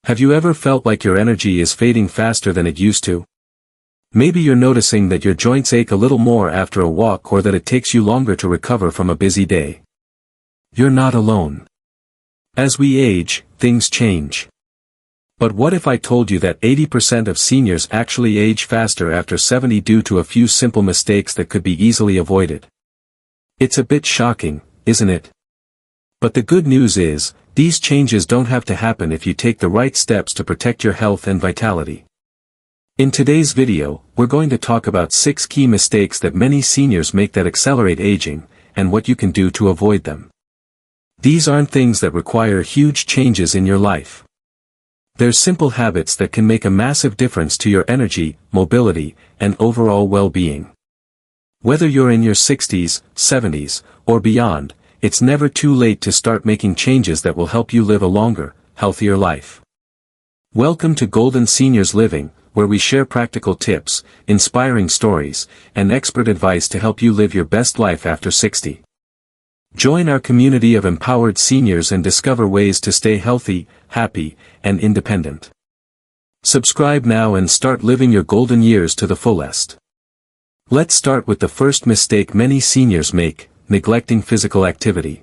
Have you ever felt like your energy is fading faster than it used to? Maybe you're noticing that your joints ache a little more after a walk or that it takes you longer to recover from a busy day. You're not alone. As we age, things change. But what if I told you that 80% of seniors actually age faster after 70 due to a few simple mistakes that could be easily avoided? It's a bit shocking, isn't it? But the good news is, these changes don't have to happen if you take the right steps to protect your health and vitality. In today's video, we're going to talk about 6 key mistakes that many seniors make that accelerate aging, and what you can do to avoid them. These aren't things that require huge changes in your life. They're simple habits that can make a massive difference to your energy, mobility, and overall well-being. Whether you're in your 60s, 70s, or beyond, it's never too late to start making changes that will help you live a longer, healthier life. Welcome to Golden Seniors Living, where we share practical tips, inspiring stories, and expert advice to help you live your best life after 60. Join our community of empowered seniors and discover ways to stay healthy, happy, and independent. Subscribe now and start living your golden years to the fullest. Let's start with the first mistake many seniors make: neglecting physical activity.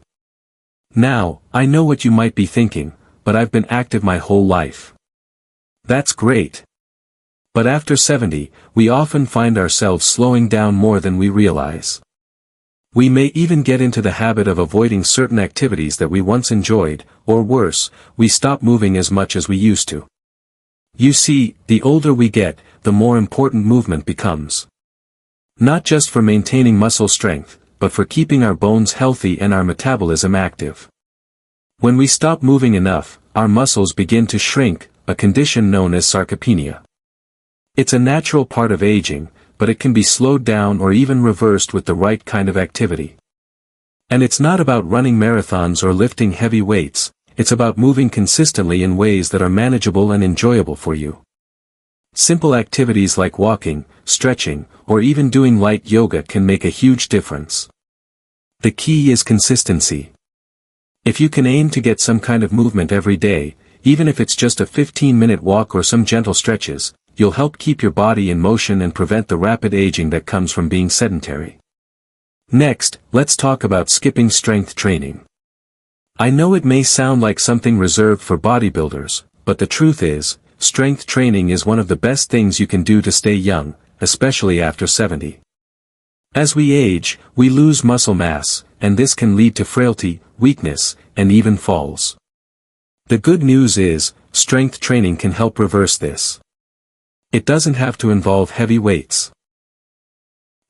Now, I know what you might be thinking, but I've been active my whole life. That's great. But after 70, we often find ourselves slowing down more than we realize. We may even get into the habit of avoiding certain activities that we once enjoyed, or worse, we stop moving as much as we used to. You see, the older we get, the more important movement becomes. Not just for maintaining muscle strength, but for keeping our bones healthy and our metabolism active. When we stop moving enough, our muscles begin to shrink, a condition known as sarcopenia. It's a natural part of aging, but it can be slowed down or even reversed with the right kind of activity. And it's not about running marathons or lifting heavy weights, it's about moving consistently in ways that are manageable and enjoyable for you. Simple activities like walking, stretching, or even doing light yoga can make a huge difference. The key is consistency. If you can aim to get some kind of movement every day, even if it's just a 15-minute walk or some gentle stretches, you'll help keep your body in motion and prevent the rapid aging that comes from being sedentary. Next, let's talk about skipping strength training. I know it may sound like something reserved for bodybuilders, but the truth is, strength training is one of the best things you can do to stay young, especially after 70. As we age, we lose muscle mass, and this can lead to frailty, weakness, and even falls. The good news is, strength training can help reverse this. It doesn't have to involve heavy weights.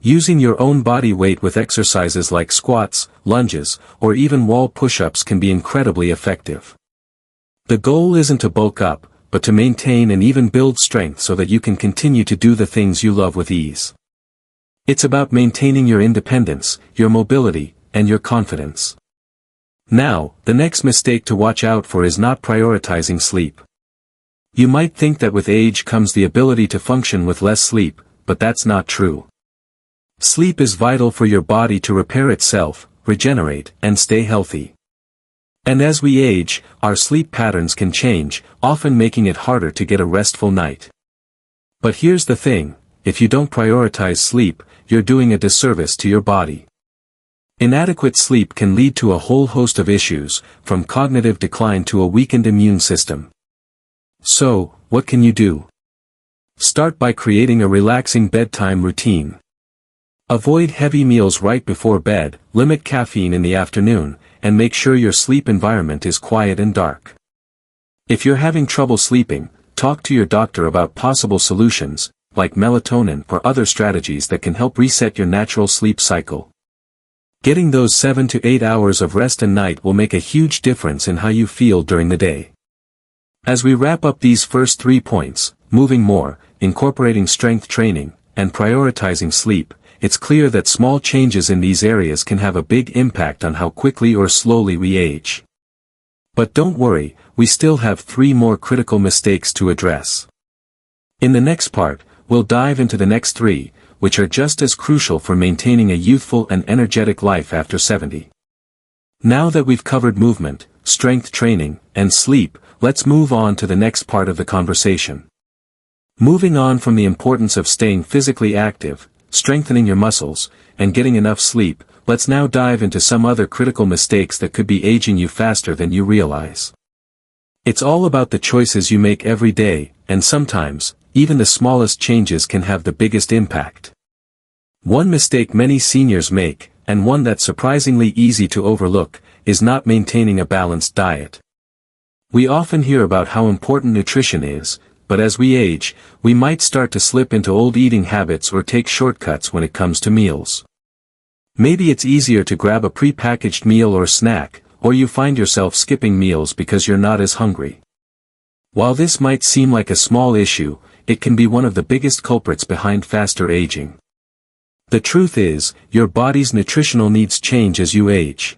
Using your own body weight with exercises like squats, lunges, or even wall push-ups can be incredibly effective. The goal isn't to bulk up, but to maintain and even build strength so that you can continue to do the things you love with ease. It's about maintaining your independence, your mobility, and your confidence. Now, the next mistake to watch out for is not prioritizing sleep. You might think that with age comes the ability to function with less sleep, but that's not true. Sleep is vital for your body to repair itself, regenerate, and stay healthy. And as we age, our sleep patterns can change, often making it harder to get a restful night. But here's the thing, if you don't prioritize sleep, you're doing a disservice to your body. Inadequate sleep can lead to a whole host of issues, from cognitive decline to a weakened immune system. So, what can you do? Start by creating a relaxing bedtime routine. Avoid heavy meals right before bed, limit caffeine in the afternoon, and make sure your sleep environment is quiet and dark. If you're having trouble sleeping, talk to your doctor about possible solutions, like melatonin or other strategies that can help reset your natural sleep cycle. Getting those 7 to 8 hours of rest a night will make a huge difference in how you feel during the day. As we wrap up these first 3 points, moving more, incorporating strength training, and prioritizing sleep, it's clear that small changes in these areas can have a big impact on how quickly or slowly we age. But don't worry, we still have 3 more critical mistakes to address. In the next part, we'll dive into the next 3, which are just as crucial for maintaining a youthful and energetic life after 70. Now that we've covered movement, strength training, and sleep, let's move on to the next part of the conversation. Moving on from the importance of staying physically active, strengthening your muscles, and getting enough sleep, let's now dive into some other critical mistakes that could be aging you faster than you realize. It's all about the choices you make every day, and sometimes, even the smallest changes can have the biggest impact. One mistake many seniors make, and one that's surprisingly easy to overlook, is not maintaining a balanced diet. We often hear about how important nutrition is, but as we age, we might start to slip into old eating habits or take shortcuts when it comes to meals. Maybe it's easier to grab a pre-packaged meal or snack, or you find yourself skipping meals because you're not as hungry. While this might seem like a small issue, it can be one of the biggest culprits behind faster aging. The truth is, your body's nutritional needs change as you age.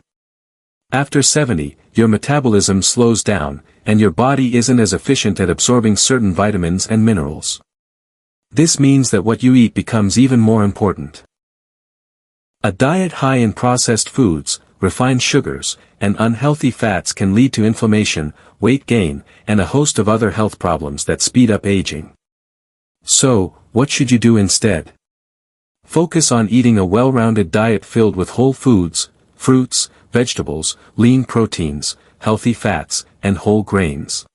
After 70, your metabolism slows down, and your body isn't as efficient at absorbing certain vitamins and minerals. This means that what you eat becomes even more important. A diet high in processed foods, refined sugars, and unhealthy fats can lead to inflammation, weight gain, and a host of other health problems that speed up aging. So, what should you do instead? Focus on eating a well-rounded diet filled with whole foods, fruits, vegetables, lean proteins, healthy fats, and whole grains.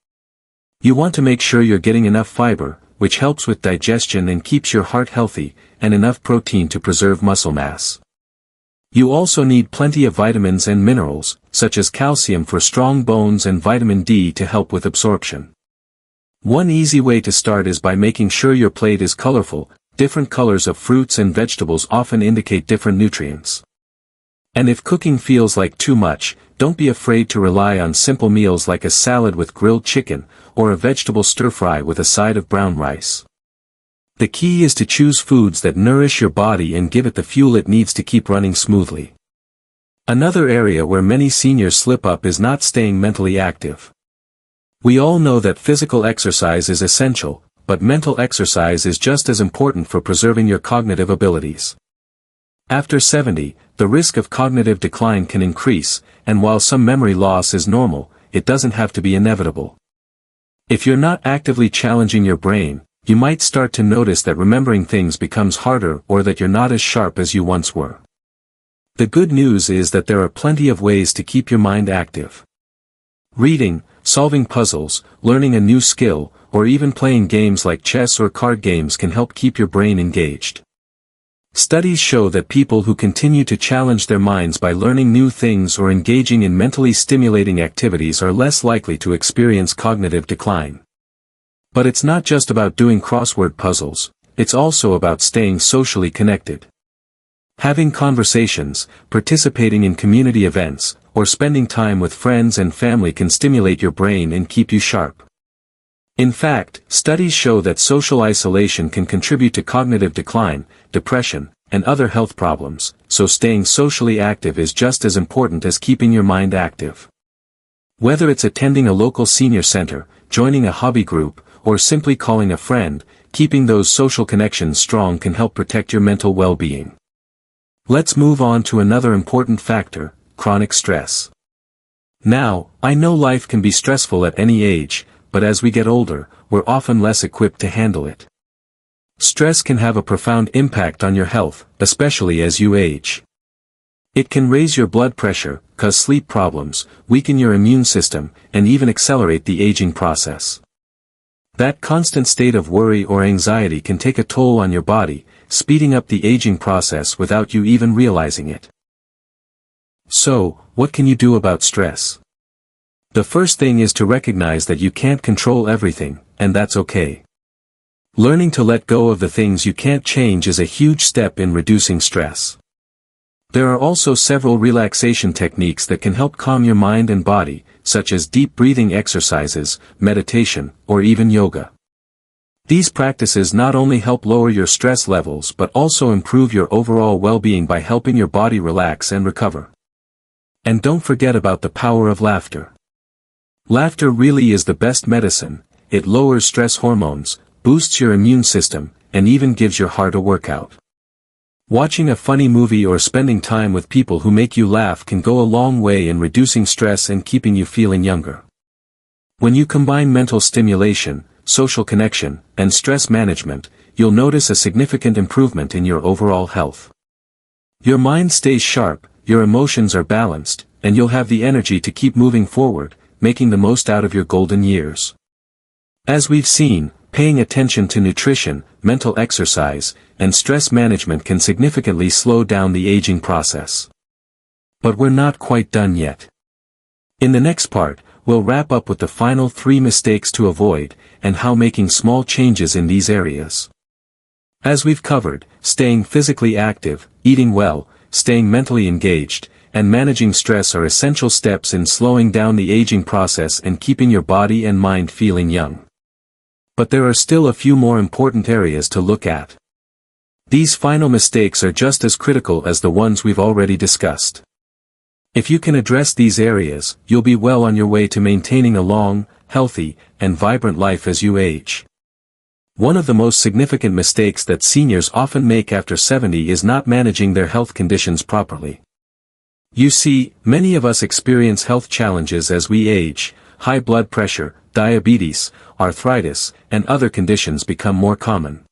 You want to make sure you're getting enough fiber, which helps with digestion and keeps your heart healthy, and enough protein to preserve muscle mass. You also need plenty of vitamins and minerals, such as calcium for strong bones and vitamin D to help with absorption. One easy way to start is by making sure your plate is colorful. Different colors of fruits and vegetables often indicate different nutrients. And if cooking feels like too much, don't be afraid to rely on simple meals like a salad with grilled chicken, or a vegetable stir-fry with a side of brown rice. The key is to choose foods that nourish your body and give it the fuel it needs to keep running smoothly. Another area where many seniors slip up is not staying mentally active. We all know that physical exercise is essential, but mental exercise is just as important for preserving your cognitive abilities. After 70, the risk of cognitive decline can increase, and while some memory loss is normal, it doesn't have to be inevitable. If you're not actively challenging your brain, you might start to notice that remembering things becomes harder or that you're not as sharp as you once were. The good news is that there are plenty of ways to keep your mind active. Reading, solving puzzles, learning a new skill, or even playing games like chess or card games can help keep your brain engaged. Studies show that people who continue to challenge their minds by learning new things or engaging in mentally stimulating activities are less likely to experience cognitive decline. But it's not just about doing crossword puzzles, it's also about staying socially connected. Having conversations, participating in community events, or spending time with friends and family can stimulate your brain and keep you sharp. In fact, studies show that social isolation can contribute to cognitive decline, depression, and other health problems, so staying socially active is just as important as keeping your mind active. Whether it's attending a local senior center, joining a hobby group, or simply calling a friend, keeping those social connections strong can help protect your mental well-being. Let's move on to another important factor, chronic stress. Now, I know life can be stressful at any age, but as we get older, we're often less equipped to handle it. Stress can have a profound impact on your health, especially as you age. It can raise your blood pressure, cause sleep problems, weaken your immune system, and even accelerate the aging process. That constant state of worry or anxiety can take a toll on your body, speeding up the aging process without you even realizing it. So, what can you do about stress? The first thing is to recognize that you can't control everything, and that's okay. Learning to let go of the things you can't change is a huge step in reducing stress. There are also several relaxation techniques that can help calm your mind and body, such as deep breathing exercises, meditation, or even yoga. These practices not only help lower your stress levels but also improve your overall well-being by helping your body relax and recover. And don't forget about the power of laughter. Laughter really is the best medicine. It lowers stress hormones, boosts your immune system, and even gives your heart a workout. Watching a funny movie or spending time with people who make you laugh can go a long way in reducing stress and keeping you feeling younger. When you combine mental stimulation, social connection, and stress management, you'll notice a significant improvement in your overall health. Your mind stays sharp, your emotions are balanced, and you'll have the energy to keep moving forward, making the most out of your golden years. As we've seen, paying attention to nutrition, mental exercise, and stress management can significantly slow down the aging process. But we're not quite done yet. In the next part, we'll wrap up with the final 3 mistakes to avoid, and how making small changes in these areas. As we've covered, staying physically active, eating well, staying mentally engaged, and managing stress are essential steps in slowing down the aging process and keeping your body and mind feeling young. But there are still a few more important areas to look at. These final mistakes are just as critical as the ones we've already discussed. If you can address these areas, you'll be well on your way to maintaining a long, healthy, and vibrant life as you age. One of the most significant mistakes that seniors often make after 70 is not managing their health conditions properly. You see, many of us experience health challenges as we age. High blood pressure, diabetes, arthritis, and other conditions become more common.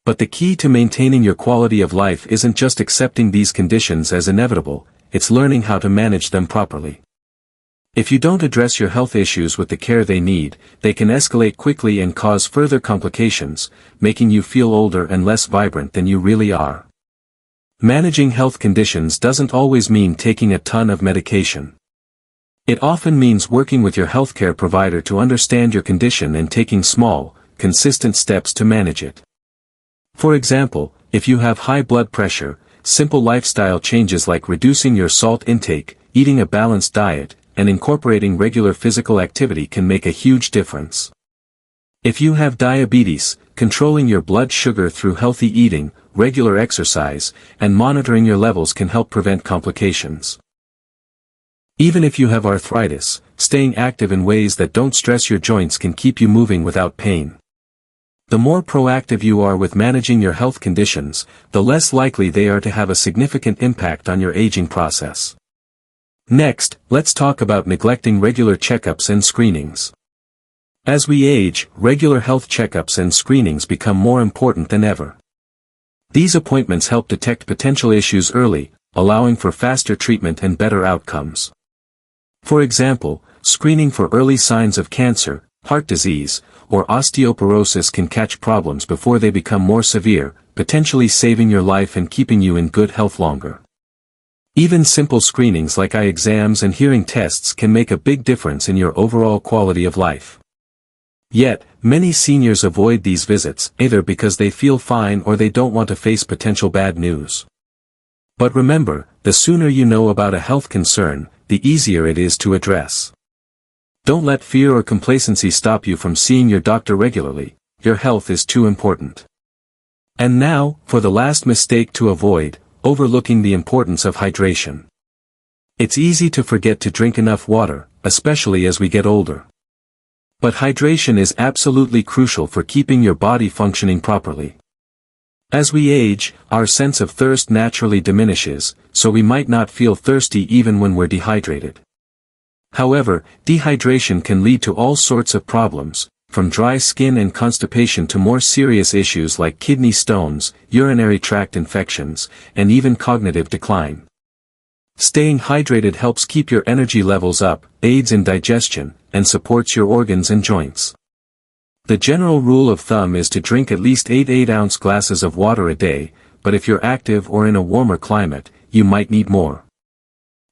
But the key to maintaining your quality of life isn't just accepting these conditions as inevitable, it's learning how to manage them properly. If you don't address your health issues with the care they need, they can escalate quickly and cause further complications, making you feel older and less vibrant than you really are. Managing health conditions doesn't always mean taking a ton of medication. It often means working with your healthcare provider to understand your condition and taking small, consistent steps to manage it. For example, if you have high blood pressure, simple lifestyle changes like reducing your salt intake, eating a balanced diet, and incorporating regular physical activity can make a huge difference. If you have diabetes, controlling your blood sugar through healthy eating, regular exercise, and monitoring your levels can help prevent complications. Even if you have arthritis, staying active in ways that don't stress your joints can keep you moving without pain. The more proactive you are with managing your health conditions, the less likely they are to have a significant impact on your aging process. Next, let's talk about neglecting regular checkups and screenings. As we age, regular health checkups and screenings become more important than ever. These appointments help detect potential issues early, allowing for faster treatment and better outcomes. For example, screening for early signs of cancer, heart disease, or osteoporosis can catch problems before they become more severe, potentially saving your life and keeping you in good health longer. Even simple screenings like eye exams and hearing tests can make a big difference in your overall quality of life. Yet, many seniors avoid these visits, either because they feel fine or they don't want to face potential bad news. But remember, the sooner you know about a health concern, the easier it is to address. Don't let fear or complacency stop you from seeing your doctor regularly. Your health is too important. And now, for the last mistake to avoid, overlooking the importance of hydration. It's easy to forget to drink enough water, especially as we get older. But hydration is absolutely crucial for keeping your body functioning properly. As we age, our sense of thirst naturally diminishes, so we might not feel thirsty even when we're dehydrated. However, dehydration can lead to all sorts of problems, from dry skin and constipation to more serious issues like kidney stones, urinary tract infections, and even cognitive decline. Staying hydrated helps keep your energy levels up, aids in digestion, and supports your organs and joints. The general rule of thumb is to drink at least 8 8-ounce glasses of water a day, but if you're active or in a warmer climate, you might need more.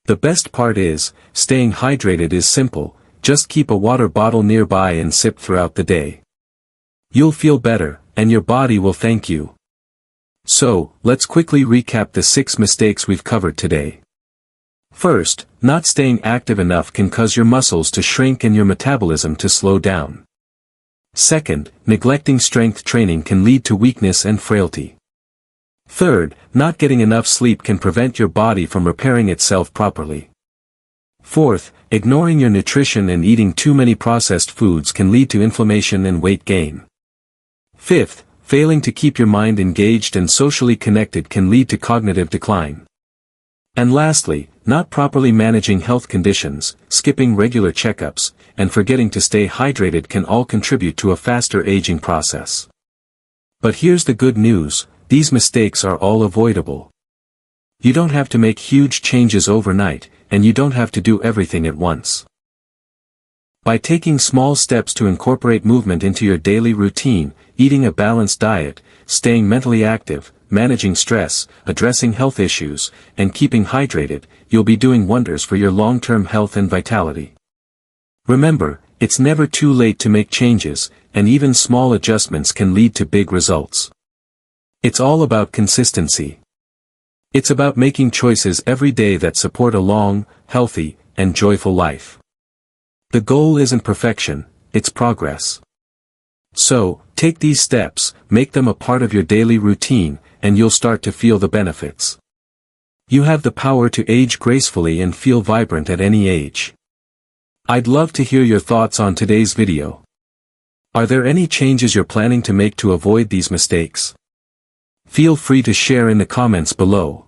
The best part is, staying hydrated is simple. Just keep a water bottle nearby and sip throughout the day. You'll feel better, and your body will thank you. So, let's quickly recap the 6 mistakes we've covered today. First, not staying active enough can cause your muscles to shrink and your metabolism to slow down. Second, neglecting strength training can lead to weakness and frailty. Third, not getting enough sleep can prevent your body from repairing itself properly. Fourth, ignoring your nutrition and eating too many processed foods can lead to inflammation and weight gain. Fifth, failing to keep your mind engaged and socially connected can lead to cognitive decline. And lastly, not properly managing health conditions, skipping regular checkups, and forgetting to stay hydrated can all contribute to a faster aging process. But here's the good news, these mistakes are all avoidable. You don't have to make huge changes overnight, and you don't have to do everything at once. By taking small steps to incorporate movement into your daily routine, eating a balanced diet, staying mentally active, managing stress, addressing health issues, and keeping hydrated, you'll be doing wonders for your long-term health and vitality. Remember, it's never too late to make changes, and even small adjustments can lead to big results. It's all about consistency. It's about making choices every day that support a long, healthy, and joyful life. The goal isn't perfection, it's progress. So, take these steps, make them a part of your daily routine, and you'll start to feel the benefits. You have the power to age gracefully and feel vibrant at any age. I'd love to hear your thoughts on today's video. Are there any changes you're planning to make to avoid these mistakes? Feel free to share in the comments below.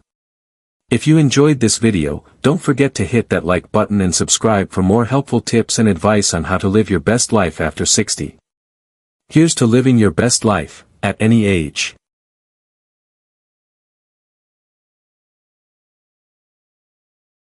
If you enjoyed this video, don't forget to hit that like button and subscribe for more helpful tips and advice on how to live your best life after 60. Here's to living your best life, at any age.